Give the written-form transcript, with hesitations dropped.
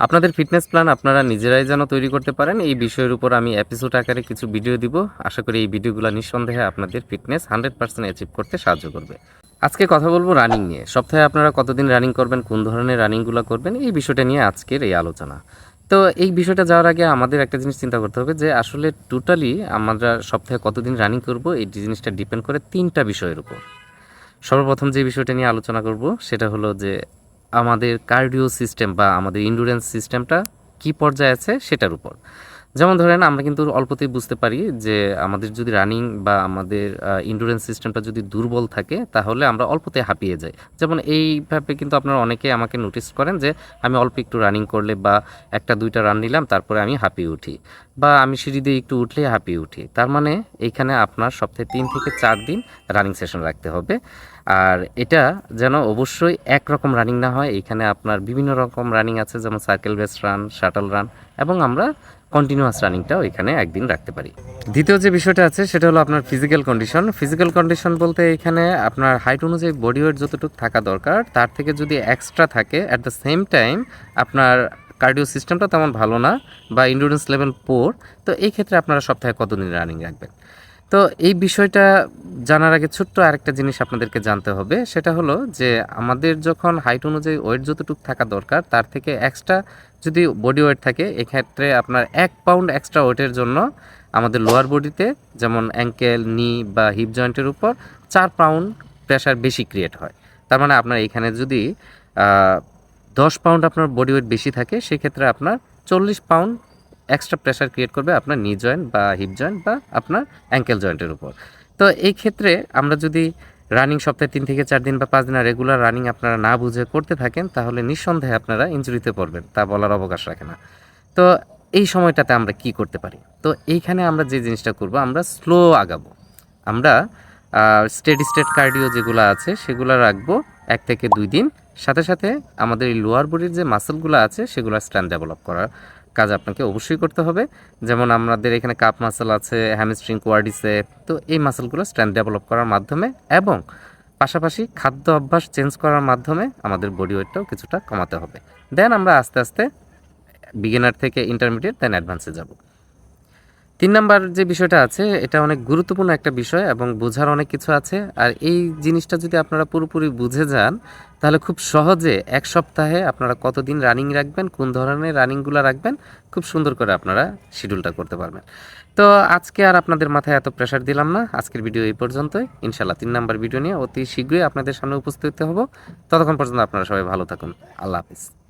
আপনাদের fitness plan আপনারা নিজেরাই যেন তৈরি করতে পারেন এই বিষয়ের উপর আমি এপিসোড আকারে কিছু ভিডিও দিব। আশা করি এই ভিডিওগুলো নিঃসন্দেহে আপনাদের ফিটনেস 100% অ্যাচিভ করতে সাহায্য করবে। আজকে কথা বলবো রানিং নিয়ে। সপ্তাহে আপনারা কতদিন রানিং করবেন, কোন ধরনের রানিংগুলো করবেন, এই বিষয়টা নিয়ে আজকের এই আলোচনা। তো এই বিষয়টা যাওয়ার আগে আমাদের একটা জিনিস চিন্তা করতে হবে যে আসলে টোটালি আমরা সপ্তাহে কতদিন রানিং করব এই জিনিসটা ডিপেন্ড করে তিনটা বিষয়ের উপর। সর্বপ্রথম যে বিষয়টা নিয়ে আলোচনা করব সেটা হলো যে আমাদের কার্ডিও সিস্টেম বা আমাদের ইন্ডুরেন্স সিস্টেমটা কী পর্যায়ে আছে সেটার উপর। যেমন ধরেন আমরা কিন্তু অল্পতেই বুঝতে পারি যে আমাদের যদি রানিং বা আমাদের ইন্ডুরেন্স সিস্টেমটা যদি দুর্বল থাকে তাহলে আমরা অল্পতে হাঁপিয়ে যাই। যেমন এইভাবে কিন্তু আপনারা অনেকে আমাকে নোটিস করেন যে আমি অল্প একটু রানিং করলে বা একটা দুইটা রান নিলাম তারপরে আমি হাঁপিয়ে উঠি, বা আমি সিঁড়ি দিয়ে একটু উঠলেই হাঁপিয়ে উঠি। তার মানে এইখানে আপনার সপ্তাহে 3 থেকে 4 দিন রানিং সেশন রাখতে হবে। আর এটা যেন অবশ্যই একরকম রানিং না হয়। এখানে আপনার বিভিন্ন রকম রানিং আছে, যেমন circle base run, shuttle run, এবং আমরা কন্টিনিউয়াস রানিংটাও এখানে একদিন রাখতে পারি। দ্বিতীয় যে বিষয়টা আছে সেটা হলো আপনার ফিজিক্যাল কন্ডিশন। ফিজিক্যাল কন্ডিশন বলতে এখানে আপনার হাইট অনুযায়ী বডি ওয়েট যতটুকু থাকা দরকার তার থেকে যদি এক্সট্রা থাকে, অ্যাট দ্য সেম টাইম আপনার কার্ডিও সিস্টেমটা তেমন ভালো না বা ইন্ডুরেন্স লেভেল পোর, তো এই ক্ষেত্রে আপনারা সপ্তাহে কতদিন রানিং রাখবেন। তো এই বিষয়টা জানার আগে ছোট্ট আরেকটা জিনিস আপনাদেরকে জানতে হবে, সেটা হলো যে আমাদের যখন হাইট অনুযায়ী ওয়েট যতটুকু থাকা দরকার তার থেকে এক্সট্রা যদি বডি ওয়েট থাকে, এক্ষেত্রে আপনার 1 পাউন্ড এক্সট্রা ওয়েটের জন্য আমাদের লোয়ার বডিতে যেমন অ্যাঙ্কেল, নি বা হিপ জয়েন্টের উপর 4 পাউন্ড প্রেশার বেশি ক্রিয়েট হয়। তার মানে আপনার এখানে যদি 10 পাউন্ড আপনার বডি ওয়েট বেশি থাকে, সেক্ষেত্রে আপনার 40 পাউন্ড এক্সট্রা প্রেশার ক্রিয়েট করবে আপনার নি জয়েন্ট বা হিপ জয়েন্ট বা আপনার অ্যাঙ্কেল জয়েন্টের উপর। তো এই ক্ষেত্রে আমরা যদি রানিং সপ্তাহে 3 থেকে 4 দিন বা 5 দিন রেগুলার রানিং আপনারা না বুঝে করতে থাকেন, তাহলে নিঃসন্দেহে আপনারা ইনজুরিতে পড়বেন, তা বলার অবকাশ রাখে না। তো এই সময়টাতে আমরা কি করতে পারি? তো এইখানে আমরা যে জিনিসটা করব, আমরা স্লো আগাবো। আমরা স্টেডি স্টেট কার্ডিও যেগুলো আছে সেগুলো রাখবো 1 থেকে 2 দিন। সাথে সাথে আমাদের এই লোয়ার বডির যে মাসেলগুলো আছে সেগুলো স্ট্রেংথ ডেভেলপ করার কাজ আপনাকে অবশ্যই করতে হবে। যেমন আমাদের এখানে কাপ মাসেল আছে, হ্যামস্ট্রিং, কোয়াড্রিসেপ, তো এই মাসেলগুলো স্ট্রেংথ ডেভেলপ করার মাধ্যমে এবং পাশাপাশি খাদ্য অভ্যাস চেঞ্জ করার মাধ্যমে আমাদের বডি ওয়েটটাও কিছুটা কমাতে হবে। দেন আমরা আস্তে আস্তে বিগিনার থেকে ইন্টারমিডিয়েট দেন অ্যাডভান্সে যাব। 3 নাম্বার যে বিষয়টা আছে এটা অনেক গুরুত্বপূর্ণ একটা বিষয় এবং বোঝার অনেক কিছু আছে। আর এই জিনিসটা যদি আপনারা পুরোপুরি বুঝে যান তাহলে খুব সহজে 1 সপ্তাহে আপনারা কতদিন রানিং রাখবেন, কোন ধরনের রানিংগুলো রাখবেন, খুব সুন্দর করে আপনারা শিডিউলটা করতে পারবেন। তো আজকে আর আপনাদের মাথায় এত প্রেশার দিলাম না। আজকের ভিডিও এই পর্যন্তই। ইনশাল্লাহ 3 নাম্বার ভিডিও নিয়ে অতি শীঘ্রই আপনাদের সামনে উপস্থিত হব। ততক্ষণ পর্যন্ত আপনারা সবাই ভালো থাকুন। আল্লাহ হাফিজ।